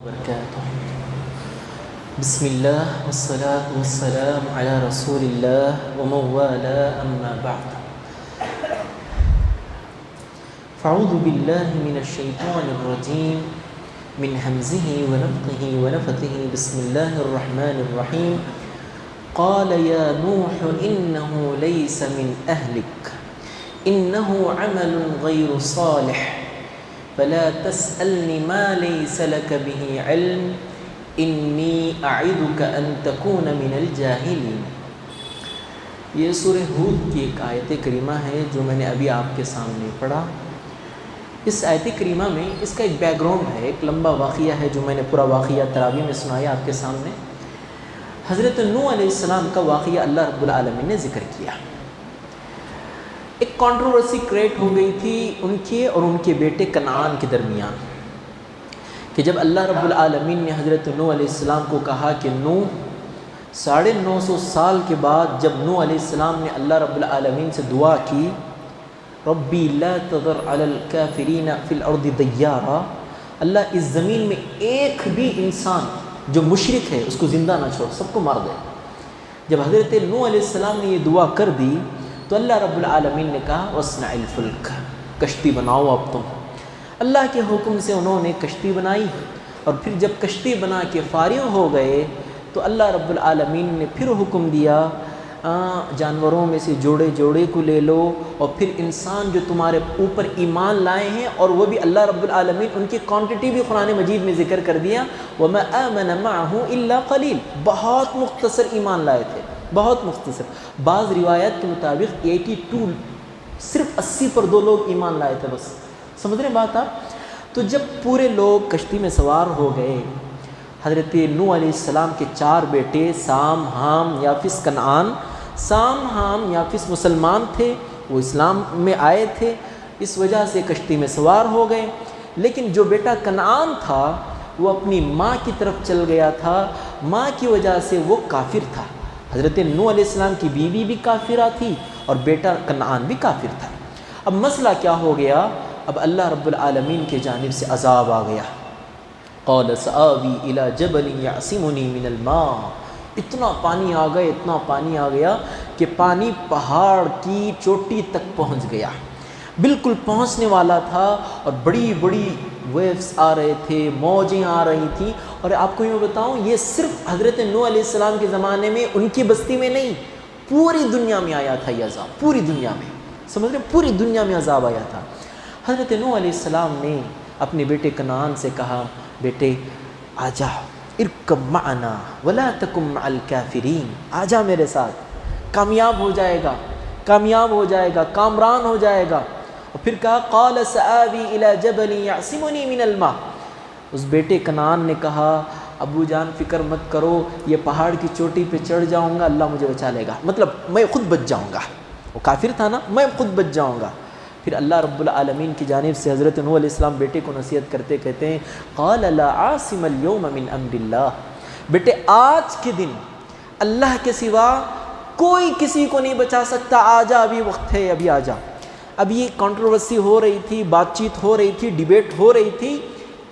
وبركاته. بسم الله والصلاة والسلام على رسول الله ومن والاه أما بعد. فأعوذ بالله من الشيطان الرجيم من همزه ونفخه ونفثه. بسم الله الرحمن الرحيم. قال يا نوح إنه ليس من أهلك إنه عمل غير صالح فلا تسألني ما ليس لك به علم إني أعظك أن تكون من الجاهلين. یہ سورہ ہود کی ایک آیت کریمہ ہے جو میں نے ابھی آپ کے سامنے پڑھا. اس آیت کریمہ میں اس کا ایک بیک گراؤنڈ ہے، ایک لمبا واقعہ ہے جو میں نے پورا واقعہ تراویح میں سنایا آپ کے سامنے. حضرت نوح علیہ السلام کا واقعہ اللہ رب العالمین نے ذکر کیا. ایک کنٹروورسی کریٹ ہو گئی تھی ان کے اور ان کے بیٹے کنعان کے درمیان کہ جب اللہ رب العالمین نے حضرت نوح علیہ السلام کو کہا کہ نوح 950 سال کے بعد جب نوح علیہ السلام نے اللہ رب العالمین سے دعا کی ربی لا تذر علی الکافرین فی الارض دیارا، اللہ اس زمین میں ایک بھی انسان جو مشرک ہے اس کو زندہ نہ چھوڑ، سب کو مار دے. جب حضرت نوح علیہ السلام نے یہ دعا کر دی تو اللہ رب العالمین نے کہا وَاصْنَعِ الْفُلْكَ، کشتی بناؤ اب تم. اللہ کے حکم سے انہوں نے کشتی بنائی اور پھر جب کشتی بنا کے فارغ ہو گئے تو اللہ رب العالمین نے پھر حکم دیا جانوروں میں سے جوڑے جوڑے کو لے لو اور پھر انسان جو تمہارے اوپر ایمان لائے ہیں اور وہ بھی اللہ رب العالمین ان کی کوانٹٹی بھی قرآن مجید میں ذکر کر دیا وَمَا آمَنَ مَعَهُ إِلَّا قَلِيلٌ، بہت مختصر ایمان لائے تھے، بہت مختصر. بعض روایات کے مطابق 82 صرف 80 پر 2 لوگ ایمان لائے تھے بس. سمجھ رہے بات آپ؟ تو جب پورے لوگ کشتی میں سوار ہو گئے، حضرت نوح علیہ السلام کے 4 بیٹے سام، حام، یافس، کنعان. سام، حام، یافس مسلمان تھے، وہ اسلام میں آئے تھے، اس وجہ سے کشتی میں سوار ہو گئے. لیکن جو بیٹا کنعان تھا وہ اپنی ماں کی طرف چل گیا تھا، ماں کی وجہ سے وہ کافر تھا. حضرت نوح علیہ السلام کی بیوی بھی کافرہ تھی اور بیٹا کنعان بھی کافر تھا. اب مسئلہ کیا ہو گیا؟ اب اللہ رب العالمین کے جانب سے عذاب آ گیا. قال سآوی الی جبل یعصمنی من الماء، اتنا پانی آ گیا، اتنا پانی آ گیا کہ پانی پہاڑ کی چوٹی تک پہنچ گیا، بالکل پہنچنے والا تھا اور بڑی بڑی ویوز آ رہے تھے، موجیں آ رہی تھیں. اور آپ کو یہ بتاؤں یہ صرف حضرت نوح علیہ السلام کے زمانے میں ان کی بستی میں نہیں، پوری دنیا میں آیا تھا یہ عذاب، پوری دنیا میں. سمجھ رہے؟ پوری دنیا میں عذاب آیا تھا. حضرت نوح علیہ السلام نے اپنے بیٹے کنعان سے کہا بیٹے آجا ارکب معنا ولا تکن مع الکافرین، آجا میرے ساتھ، کامیاب ہو جائے گا، کامیاب ہو جائے گا، کامران ہو جائے گا. اور پھر کہا قال سآوی الی جبل یعصمنی من الماء. اس بیٹے کنعان نے کہا ابو جان فکر مت کرو، یہ پہاڑ کی چوٹی پہ چڑھ جاؤں گا، اللہ مجھے بچا لے گا، مطلب میں خود بچ جاؤں گا. وہ کافر تھا نا، میں خود بچ جاؤں گا. پھر اللہ رب العالمین کی جانب سے حضرت نوح علیہ السلام بیٹے کو نصیحت کرتے کہتے ہیں قال لا عاصم اليوم من امر اللہ، بیٹے آج کے دن اللہ کے سوا کوئی کسی کو نہیں بچا سکتا، آجا ابھی وقت ہے، ابھی آجا. اب یہ کنٹروورسی ہو رہی تھی، بات چیت ہو رہی تھی، ڈیبیٹ ہو رہی تھی.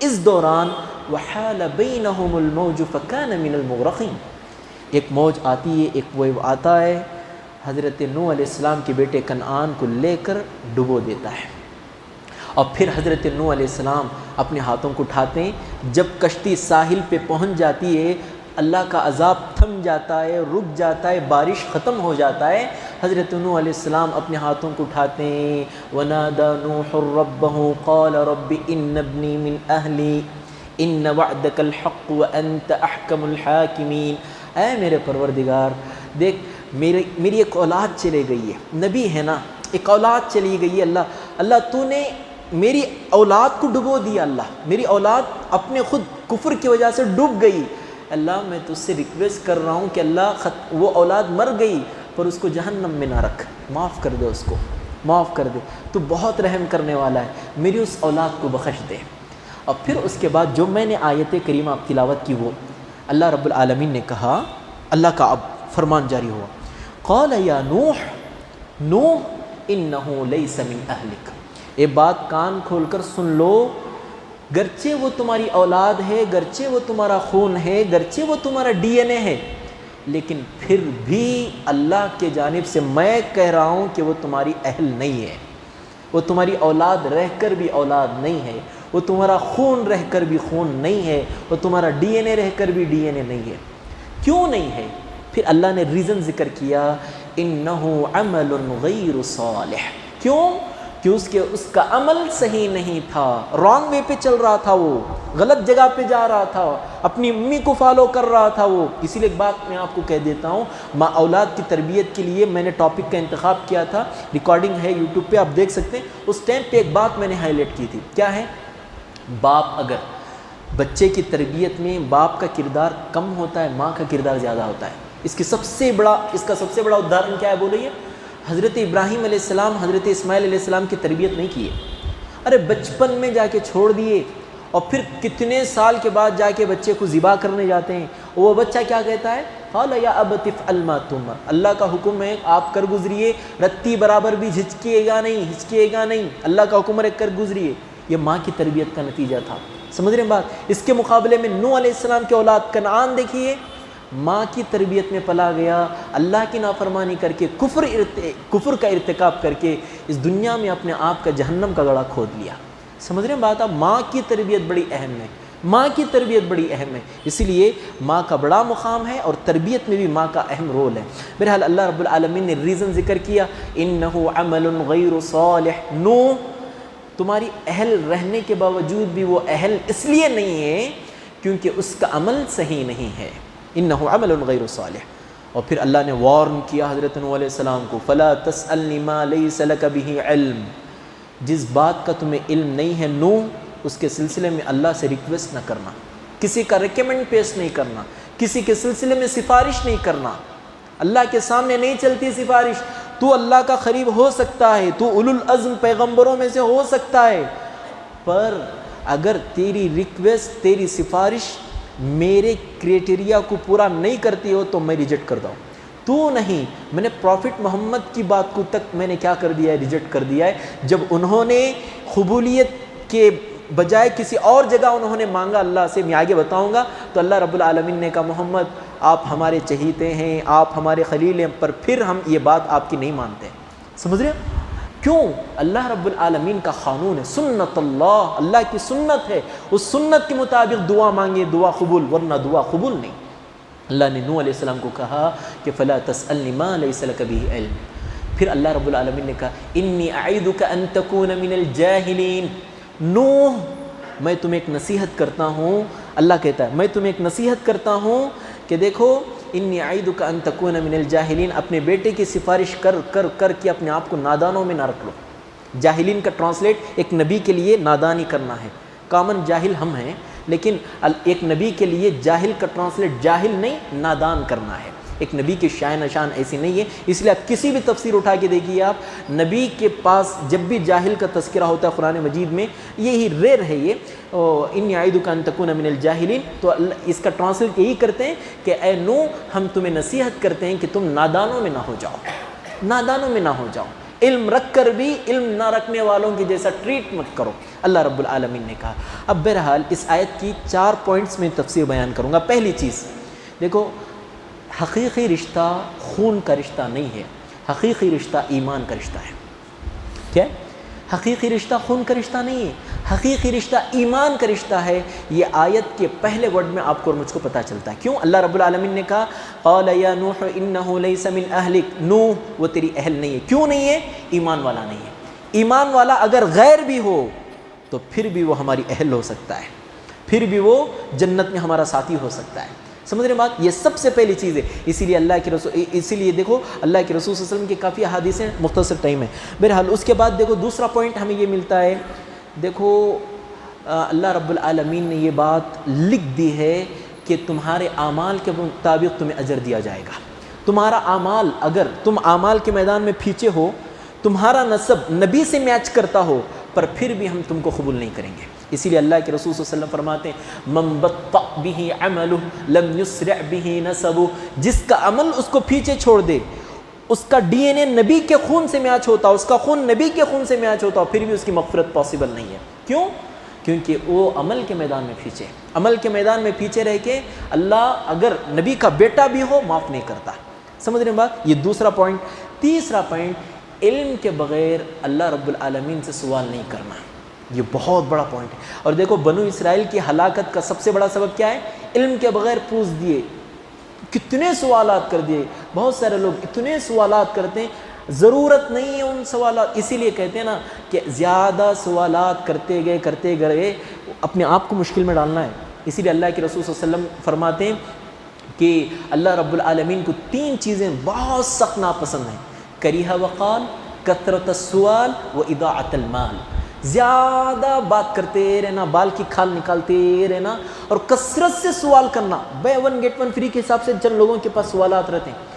اس دوران وحال بینہم الموج فکان من المغرقین، ایک موج آتی ہے، ایک ویو آتا ہے، حضرت نوح علیہ السلام کے بیٹے کنعان کو لے کر ڈبو دیتا ہے. اور پھر حضرت نوح علیہ السلام اپنے ہاتھوں کو اٹھاتے ہیں. جب کشتی ساحل پہ پہنچ جاتی ہے اللہ کا عذاب تھم جاتا ہے، رک جاتا ہے، بارش ختم ہو جاتا ہے. حضرت نوح علیہ السلام اپنے ہاتھوں کو اٹھاتے ہیں وَنَادَى نُوحٌ رَبَّهُ قَالَ رَبِّ إِنَّ ابْنِي مِنْ أَهْلِي إِنَّ وَعْدَكَ الْحَقُّ وَأَنْتَ أَحْكَمُ الْحَاكِمِينَ. اے میرے پروردگار دیکھ میری ایک اولاد چلے گئی ہے، نبی ہے نا، ایک اولاد چلی گئی ہے. اللہ تو نے میری اولاد کو ڈبو دیا، اللہ میری اولاد اپنے خود کفر کی وجہ سے ڈوب گئی. اللہ میں تجھ سے ریکویسٹ کر رہا ہوں کہ اللہ وہ اولاد مر گئی پر اس کو جہنم میں نہ رکھ، معاف کر دے، اس کو معاف کر دے، تو بہت رحم کرنے والا ہے، میری اس اولاد کو بخش دے. اور پھر اس کے بعد جو میں نے آیت کریمہ اب تلاوت کی وہ اللہ رب العالمین نے کہا، اللہ کا اب فرمان جاری ہوا قال یا نوح نوح انہ لیس من اہلک. یہ بات کان کھول کر سن لو، گرچہ وہ تمہاری اولاد ہے، گرچہ وہ تمہارا خون ہے، گرچہ وہ تمہارا ڈی این اے ہے، لیکن پھر بھی اللہ کے جانب سے میں کہہ رہا ہوں کہ وہ تمہاری اہل نہیں ہے، وہ تمہاری اولاد رہ کر بھی اولاد نہیں ہے، وہ تمہارا خون رہ کر بھی خون نہیں ہے، وہ تمہارا ڈی این اے رہ کر بھی ڈی این اے نہیں ہے۔ کیوں نہیں ہے؟ پھر اللہ نے ریزن ذکر کیا، انہ عمل غیر صالح۔ کیوں؟ کہ اس کا عمل صحیح نہیں تھا، رانگ وے پہ چل رہا تھا، وہ غلط جگہ پہ جا رہا تھا، اپنی امی کو فالو کر رہا تھا وہ۔ اسی لیے ایک بات میں آپ کو کہہ دیتا ہوں، ماں اولاد کی تربیت کے لیے میں نے ٹاپک کا انتخاب کیا تھا، ریکارڈنگ ہے یوٹیوب پہ آپ دیکھ سکتے ہیں۔ اس ٹائم پہ ایک بات میں نے ہائی لائٹ کی تھی، کیا ہے؟ باپ اگر بچے کی تربیت میں باپ کا کردار کم ہوتا ہے، ماں کا کردار زیادہ ہوتا ہے۔ اس کا سب سے بڑا ادھارن کیا ہے بولیے؟ حضرت ابراہیم علیہ السلام حضرت اسماعیل علیہ السلام کی تربیت نہیں کیے، ارے بچپن میں جا کے چھوڑ دیے، اور پھر کتنے سال کے بعد جا کے بچے کو ذبح کرنے جاتے ہیں، وہ بچہ کیا کہتا ہے؟ قال یا ابت افعل ما تؤمر، اللہ کا حکم ہے آپ کر گزریے، رتی برابر بھی ہچکیے گا نہیں، اللہ کا حکم ہے کر گزریے۔ یہ ماں کی تربیت کا نتیجہ تھا، سمجھ رہے ہیں بات؟ اس کے مقابلے میں نوح علیہ السلام کے اولاد کنعان دیکھیے، ماں کی تربیت میں پلا گیا، اللہ کی نافرمانی کر کے کفر کا ارتکاب کر کے اس دنیا میں اپنے آپ کا جہنم کا گڑھا کھود لیا۔ سمجھ رہے ہیں بات آپ؟ ماں کی تربیت بڑی اہم ہے، ماں کی تربیت بڑی اہم ہے، اسی لیے ماں کا بڑا مقام ہے اور تربیت میں بھی ماں کا اہم رول ہے۔ بہرحال اللہ رب العالمین نے ریزن ذکر کیا، انہ عمل غیر صالح، نوح تمہاری اہل رہنے کے باوجود بھی وہ اہل اس لیے نہیں ہے کیونکہ اس کا عمل صحیح نہیں ہے، انہ عمل غیر صالح۔ اور پھر اللہ نے وارن کیا حضرت نوح علیہ السلام کو، فلا تسألنی ما لیس لک بہ علم، جس بات کا تمہیں علم نہیں ہے نوح، اس کے سلسلے میں اللہ سے ریکویسٹ نہ کرنا، کسی کا ریکمنڈ پیش نہیں کرنا، کسی کے سلسلے میں سفارش نہیں کرنا، اللہ کے سامنے نہیں چلتی سفارش۔ تو اللہ کا قریب ہو سکتا ہے، تو اولو العزم پیغمبروں میں سے ہو سکتا ہے، پر اگر تیری ریکویسٹ، تیری سفارش میرے کریٹیریا کو پورا نہیں کرتی ہو تو میں ریجیکٹ کرتا ہوں۔ تو نہیں، میں نے پروفٹ محمد کی بات کو تک میں نے کیا کر دیا ہے؟ ریجیکٹ کر دیا ہے۔ جب انہوں نے قبولیت کے بجائے کسی اور جگہ انہوں نے مانگا اللہ سے، میں آگے بتاؤں گا، تو اللہ رب العالمین نے کہا محمد آپ ہمارے چہیتے ہیں، آپ ہمارے خلیل ہیں، پر پھر ہم یہ بات آپ کی نہیں مانتے۔ سمجھ رہے ہیں؟ کیوں؟ اللہ رب العالمین کا قانون ہے، سنت اللہ، اللہ کی سنت ہے، اس سنت کے مطابق دعا مانگے، دعا قبول، ورنہ دعا قبول نہیں۔ اللہ نے نوح علیہ السلام کو کہا کہ فلا تسألنی ما لیس لک بہ علم۔ پھر اللہ رب العالمین نے کہا انی اعیدک ان تکون من الجاہلین، نوح میں تمہیں ایک نصیحت کرتا ہوں، اللہ کہتا ہے میں تمہیں ایک نصیحت کرتا ہوں کہ دیکھو انی اعیدک ان تکون من الجاہلین، اپنے بیٹے کی سفارش کر کر کر کے اپنے آپ کو نادانوں میں نہ رکھ لو۔ جاہلین کا ٹرانسلیٹ ایک نبی کے لیے نادانی کرنا ہے، کامن جاہل ہم ہیں، لیکن ایک نبی کے لیے جاہل کا ٹرانسلیٹ جاہل نہیں نادان کرنا ہے۔ ایک نبی کی شان نشان ایسی نہیں ہے، اس لیے آپ کسی بھی تفسیر اٹھا کے دیکھیے، آپ نبی کے پاس جب بھی جاہل کا تذکرہ ہوتا ہے قرآن مجید میں، یہی ریئر ہے یہ، انی اعیدک ان تکون من الجاہلین، تو اس کا ٹرانسلیٹ یہی کرتے ہیں کہ اے نوح ہم تمہیں نصیحت کرتے ہیں کہ تم نادانوں میں نہ ہو جاؤ، نادانوں میں نہ ہو جاؤ، علم رکھ کر بھی علم نہ رکھنے والوں کی جیسا ٹریٹ مت کرو، اللہ رب العالمین نے کہا۔ اب بہرحال اس آیت کی 4 پوائنٹس میں تفسیر بیان کروں گا۔ پہلی چیز دیکھو، حقیقی رشتہ خون کا رشتہ نہیں ہے، حقیقی رشتہ ایمان کا رشتہ ہے۔ کیا؟ حقیقی رشتہ خون کا رشتہ نہیں ہے، حقیقی رشتہ ایمان کا رشتہ ہے۔ یہ آیت کے پہلے ورڈ میں آپ کو اور مجھ کو پتہ چلتا ہے۔ کیوں؟ اللہ رب العالمین نے کہا قال یا نوح انہ لیس من اہلک، نوح وہ تیری اہل نہیں ہے۔ کیوں نہیں ہے؟ ایمان والا نہیں ہے۔ ایمان والا اگر غیر بھی ہو تو پھر بھی وہ ہماری اہل ہو سکتا ہے، پھر بھی وہ جنت میں ہمارا ساتھی ہو سکتا ہے۔ سمجھ رہے بات؟ یہ سب سے پہلی چیز ہے۔ اسی لیے اللہ کے رسول، اسی لیے دیکھو اللہ کے رسول صلی اللہ علیہ وسلم کی کافی احادیث ہیں، مختصر ٹائم ہے۔ بہرحال اس کے بعد دیکھو دوسرا پوائنٹ ہمیں یہ ملتا ہے، دیکھو اللہ رب العالمین نے یہ بات لکھ دی ہے کہ تمہارے اعمال کے مطابق تمہیں اجر دیا جائے گا۔ تمہارا اعمال، اگر تم اعمال کے میدان میں پیچھے ہو، تمہارا نسب نبی سے میچ کرتا ہو، پر پھر بھی ہم تم کو قبول نہیں کریں گے۔ اسی لیے اللہ کے رسول صلی اللہ علیہ وسلم فرماتے ہیں من بطأ به عمله لم يسرع به نسبه، جس کا عمل اس کو پیچھے چھوڑ دے، اس کا ڈی این اے نبی کے خون سے میچ ہوتا، اس کا خون نبی کے خون سے میچ ہوتا، پھر بھی اس کی مغفرت پاسبل نہیں ہے۔ کیوں؟ کیونکہ وہ عمل کے میدان میں پیچھے، عمل کے میدان میں پیچھے رہ کے اللہ اگر نبی کا بیٹا بھی ہو معاف نہیں کرتا۔ سمجھ رہے ہیں بات؟ یہ دوسرا پوائنٹ۔ تیسرا پوائنٹ، علم کے بغیر اللہ رب العالمین سے سوال نہیں کرنا، یہ بہت بڑا پوائنٹ ہے۔ اور دیکھو بنو اسرائیل کی ہلاکت کا سب سے بڑا سبب کیا ہے؟ علم کے بغیر پوچھ دیے، کتنے سوالات کر دیے۔ بہت سارے لوگ اتنے سوالات کرتے ہیں، ضرورت نہیں ہے ان سوالات، اسی لیے کہتے ہیں نا کہ زیادہ سوالات کرتے گئے اپنے آپ کو مشکل میں ڈالنا ہے۔ اسی لیے اللہ کے رسول صلی اللہ علیہ وسلم فرماتے ہیں کہ اللہ رب العالمین کو 3 چیزیں بہت سخت ناپسند ہیں: کریہ وقال، کثرت السؤال و اضاعت المال۔ زیادہ بات کرتے رہنا، بال کی کھال نکالتے رہنا، اور کثرت سے سوال کرنا۔ بائی 1 get 1 فری کے حساب سے جن لوگوں کے پاس سوالات رہتے ہیں،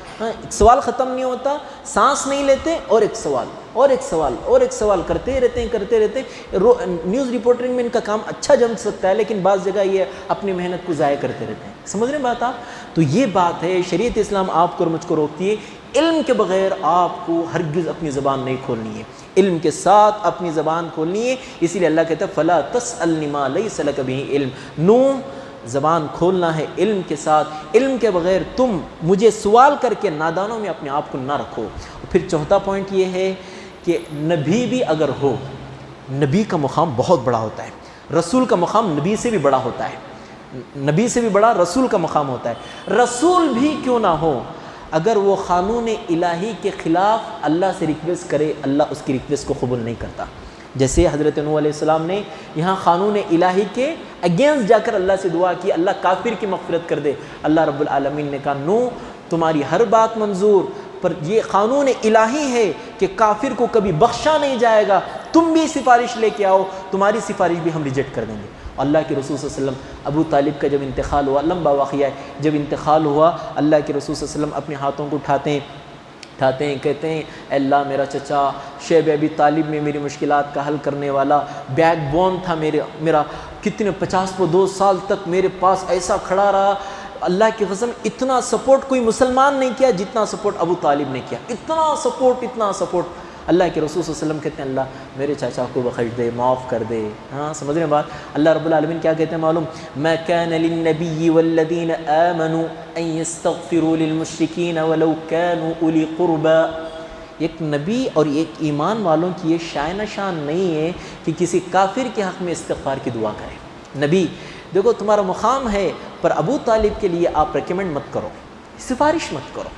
سوال ختم نہیں ہوتا، سانس نہیں لیتے، اور ایک سوال اور ایک سوال اور ایک سوال کرتے رہتے ہیں۔ نیوز رپورٹنگ میں ان کا کام اچھا جم سکتا ہے، لیکن بعض جگہ یہ اپنی محنت کو ضائع کرتے رہتے ہیں۔ سمجھ رہے ہیں بات آپ؟ تو یہ بات ہے، شریعت اسلام آپ کو اور مجھ کو روکتی ہے، علم کے بغیر آپ کو ہرگز اپنی زبان نہیں کھولنی ہے، علم کے ساتھ اپنی زبان کھولنی ہے۔ اسی لیے اللہ کہتا ہے فَلَا تَسْأَلْنِ مَا لَيْسَ لَكَ بِهِ علم۔ نوح، زبان کھولنا ہے علم کے ساتھ، علم کے بغیر تم مجھے سوال کر کے نادانوں میں اپنے آپ کو نہ رکھو۔ پھر چوتھا پوائنٹ یہ ہے کہ نبی بھی اگر ہو، نبی کا مقام بہت بڑا ہوتا ہے، رسول کا مقام نبی سے بھی بڑا ہوتا ہے، نبی سے بھی بڑا رسول کا مقام ہوتا ہے۔ رسول بھی کیوں نہ ہو، اگر وہ قانون الہی کے خلاف اللہ سے ریکویسٹ کرے، اللہ اس کی ریکویسٹ کو قبول نہیں کرتا۔ جیسے حضرت نوح علیہ السلام نے یہاں قانون الہی کے اگینسٹ جا کر اللہ سے دعا کی، اللہ کافر کی مغفرت کر دے۔ اللہ رب العالمین نے کہا نوح تمہاری ہر بات منظور، پر یہ قانون الہی ہے کہ کافر کو کبھی بخشا نہیں جائے گا، تم بھی سفارش لے کے آؤ، تمہاری سفارش بھی ہم ریجیکٹ کر دیں گے۔ اللہ کے رسول صلی اللہ علیہ وسلم، ابو طالب کا جب انتقال ہوا، لمبا واقعہ ہے، جب انتقال ہوا اللہ کے رسول صلی اللہ علیہ وسلم اپنے ہاتھوں کو اٹھاتے ہیں، کہتے ہیں اے اللہ میرا چچا شیب ابی طالب میں میری مشکلات کا حل کرنے والا بیک بون تھا، میرا کتنے 52 سال تک میرے پاس ایسا کھڑا رہا، اللہ کی قسم اتنا سپورٹ کوئی مسلمان نہیں کیا جتنا سپورٹ ابو طالب نے کیا، اتنا سپورٹ۔ اللہ کے رسول صلی اللہ علیہ وسلم کہتے ہیں اللہ میرے چاچا کو بخش دے، معاف کر دے۔ ہاں سمجھ رہے ہیں بات؟ اللہ رب العالمین کیا کہتے ہیں معلوم؟ ما كان للنبي والذين آمنوا ان يستغفروا للمشركين ولو كانوا اولي قربى۔ ایک نبی اور ایک ایمان والوں کی یہ شان نہیں ہے کہ کسی کافر کے حق میں استغفار کی دعا کرے۔ نبی دیکھو تمہارا مقام ہے، پر ابو طالب کے لیے آپ ریکمنڈ مت کرو، سفارش مت کرو،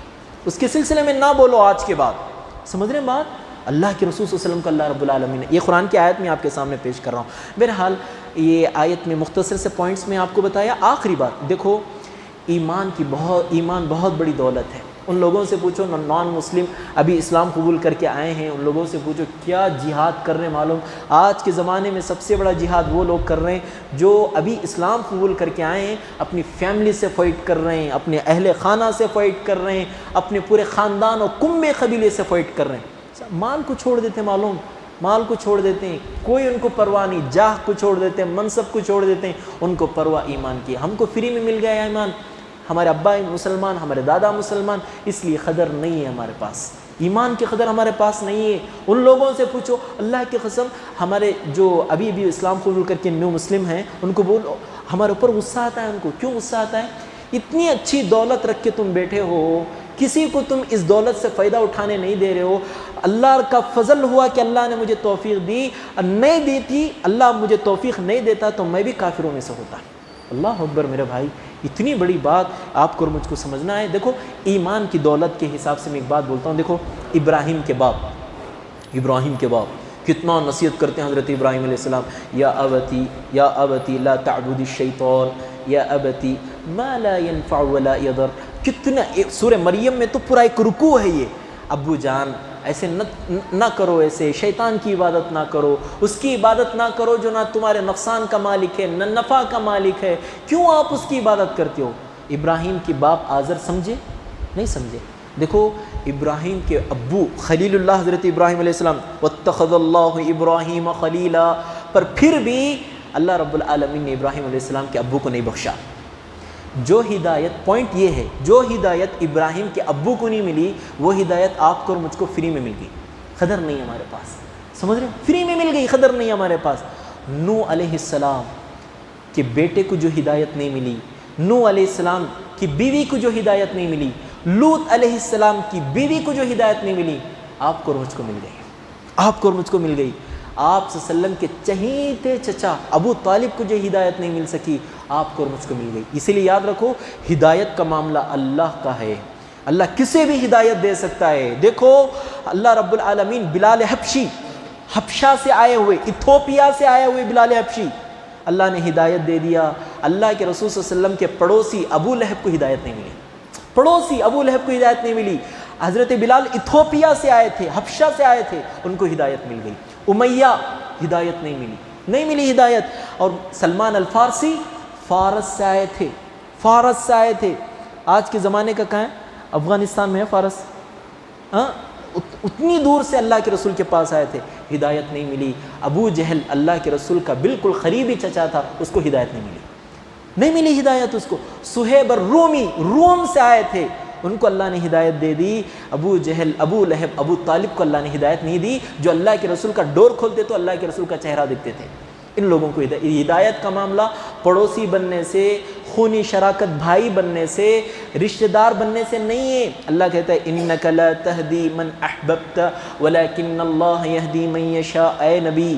اس کے سلسلے میں نہ بولو آج کے بعد۔ سمجھ رہے ہیں بات؟ اللہ کے رسول صلی اللہ علیہ وسلم کو اللہ رب العالمین نے، یہ قرآن کی آیت میں آپ کے سامنے پیش کر رہا ہوں۔ بہرحال یہ آیت میں مختصر سے پوائنٹس میں آپ کو بتایا۔ آخری بات دیکھو، ایمان بہت بڑی دولت ہے۔ ان لوگوں سے پوچھو نان مسلم ابھی اسلام قبول کر کے آئے ہیں، ان لوگوں سے پوچھو کیا جہاد کر رہے ہیں معلوم؟ آج کے زمانے میں سب سے بڑا جہاد وہ لوگ کر رہے ہیں جو ابھی اسلام قبول کر کے آئے ہیں، اپنی فیملی سے فائٹ کر رہے ہیں، اپنے اہل خانہ سے فائٹ کر رہے ہیں، اپنے پورے خاندان اور کنبے قبیلے سے فائٹ کر رہے ہیں۔ مال کو چھوڑ دیتے ہیں معلوم، مال کو چھوڑ دیتے ہیں، کوئی ان کو پرواہ نہیں، جاہ کو چھوڑ دیتے ہیں، منصب کو چھوڑ دیتے ہیں، ان کو پرواہ ایمان کی۔ ہم کو فری میں مل گیا ایمان، ہمارے ابا مسلمان، ہمارے دادا مسلمان، اس لیے قدر نہیں ہے ہمارے پاس، ایمان کی قدر ہمارے پاس نہیں ہے۔ ان لوگوں سے پوچھو، اللہ کی قسم ہمارے جو ابھی بھی اسلام قبول کر کے نیو مسلم ہیں، ان کو بولو، ہمارے اوپر غصہ آتا ہے ان کو۔ کیوں غصہ آتا ہے؟ اتنی اچھی دولت رکھ کے تم بیٹھے ہو، کسی کو تم اس دولت سے فائدہ اٹھانے نہیں دے رہے ہو۔ اللہ کا فضل ہوا کہ اللہ نے مجھے توفیق دی، نہیں دی تھی اللہ مجھے توفیق نہیں دیتا تو میں بھی کافروں میں سے ہوتا۔ اللہ اکبر میرے بھائی، اتنی بڑی بات آپ کو اور مجھ کو سمجھنا ہے۔ دیکھو ایمان کی دولت کے حساب سے میں ایک بات بولتا ہوں، دیکھو ابراہیم کے باپ کتنا نصیحت کرتے ہیں حضرت ابراہیم علیہ السلام، یا ابتی لا تعبد الشیطان یا ابتی ما لا ينفع ولا يضر۔ کتنا سورہ مریم میں تو پورا ایک رکوع ہے یہ، ابو جان ایسے نہ کرو، ایسے شیطان کی عبادت نہ کرو، اس کی عبادت نہ کرو جو نہ تمہارے نقصان کا مالک ہے نہ نفع کا مالک ہے، کیوں آپ اس کی عبادت کرتے ہو؟ ابراہیم کی باپ آزر سمجھے؟ نہیں سمجھے۔ دیکھو ابراہیم کے ابو خلیل اللہ حضرت ابراہیم علیہ السلام، واتخذ اللہ ابراہیم خلیلا، پر پھر بھی اللہ رب العالمین نے ابراہیم علیہ السلام کے ابو کو نہیں بخشا۔ جو ہدایت، پوائنٹ یہ ہے، جو ہدایت ابراہیم کے ابو کو نہیں ملی وہ ہدایت آپ کو اور مجھ کو فری میں مل گئی، قدر نہیں ہمارے پاس۔ سمجھ رہے ہیں؟ فری میں مل گئی، قدر نہیں ہمارے پاس۔ نوح علیہ السلام کے بیٹے کو جو ہدایت نہیں ملی، نوح علیہ السلام کی بیوی کو جو ہدایت نہیں ملی، لوط علیہ السلام کی بیوی کو جو ہدایت نہیں ملی، آپ کو اور مجھ کو مل گئی، آپ کو اور مجھ کو مل گئی۔ آپ صلی اللہ علیہ وسلم کے چہیتے چچا ابو طالب کو جو ہدایت نہیں مل سکی، آپ کو اور مجھ کو مل گئی۔ اسی لیے یاد رکھو، ہدایت کا معاملہ اللہ کا ہے، اللہ کسے بھی ہدایت دے سکتا ہے۔ دیکھو اللہ رب العالمین بلال حبشی، حبشہ سے آئے ہوئے، ایتھوپیا سے آئے ہوئے بلال حبشی، اللہ نے ہدایت دے دیا۔ اللہ کے رسول صلی اللہ علیہ وسلم کے پڑوسی ابو لہب کو ہدایت نہیں ملی، پڑوسی ابو لہب کو ہدایت نہیں ملی۔ حضرت بلال ایتھوپیا سے آئے تھے، حبشہ سے آئے تھے، ان کو ہدایت مل گئی۔ امیہ ہدایت نہیں ملی ہدایت۔ اور سلمان الفارسی فارس سے آئے تھے، فارس سے آئے تھے۔ آج کے زمانے کا کہاں ہے؟ افغانستان میں ہے فارس، ہاں، اتنی دور سے اللہ کے رسول کے پاس آئے تھے، ہدایت نہیں ملی۔ ابو جہل اللہ کے رسول کا بالکل قریبی چچا تھا، اس کو ہدایت نہیں ملی ہدایت اس کو۔ صہیب الرومی روم سے آئے تھے، ان کو اللہ نے ہدایت دے دی۔ ابو جہل، ابو لہب، ابو طالب کو اللہ نے ہدایت نہیں دی، جو اللہ کے رسول کا ڈور کھولتے تو اللہ کے رسول کا چہرہ دیکھتے تھے۔ ان لوگوں کو ہدایت کا معاملہ پڑوسی بننے سے، خونی شراکت بھائی بننے سے، رشتہ دار بننے سے نہیں ہے۔ اللہ کہتا ہے انک لا تہدی من احببت ولکن اللہ یہدی من یشاء۔ اے نبی،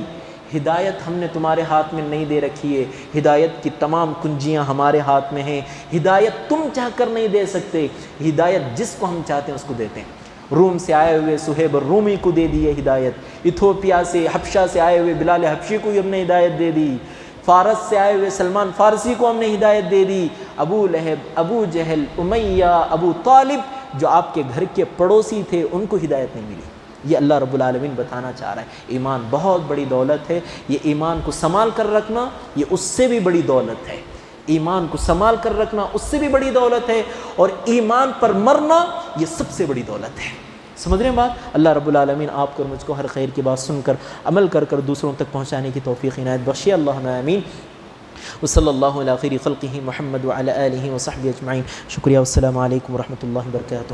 ہدایت ہم نے تمہارے ہاتھ میں نہیں دے رکھی ہے، ہدایت کی تمام کنجیاں ہمارے ہاتھ میں ہیں۔ ہدایت تم چاہ کر نہیں دے سکتے، ہدایت جس کو ہم چاہتے ہیں اس کو دیتے ہیں۔ روم سے آئے ہوئے صہیب الرومی کو دے دی ہے ہدایت، ایتھوپیا سے، حبشہ سے آئے ہوئے بلال حبشی کو ہم نے ہدایت دے دی، فارس سے آئے ہوئے سلمان فارسی کو ہم نے ہدایت دے دی۔ ابو لہب، ابو جہل، امیہ، ابو طالب جو آپ کے گھر کے پڑوسی تھے، ان کو ہدایت نہیں ملی۔ یہ اللہ رب العالمین بتانا چاہ رہا ہے، ایمان بہت بڑی دولت ہے، یہ ایمان کو سنبھال کر رکھنا یہ اس سے بھی بڑی دولت ہے، ایمان کو سنبھال کر رکھنا اس سے بھی بڑی دولت ہے، اور ایمان پر مرنا یہ سب سے بڑی دولت ہے۔ سمجھ رہے ہیں بات؟ اللہ رب العالمین آپ کو اور مجھ کو ہر خیر کی بات سن کر عمل کر دوسروں تک پہنچانے کی توفیق عنایت بخشے، اللہم آمین۔ وصلی اللہ علی خیر خلقہ محمد وعلی آلہ وصحبہ اجمعین۔ شکریہ، والسلام علیکم ورحمۃ اللہ وبرکاتہ۔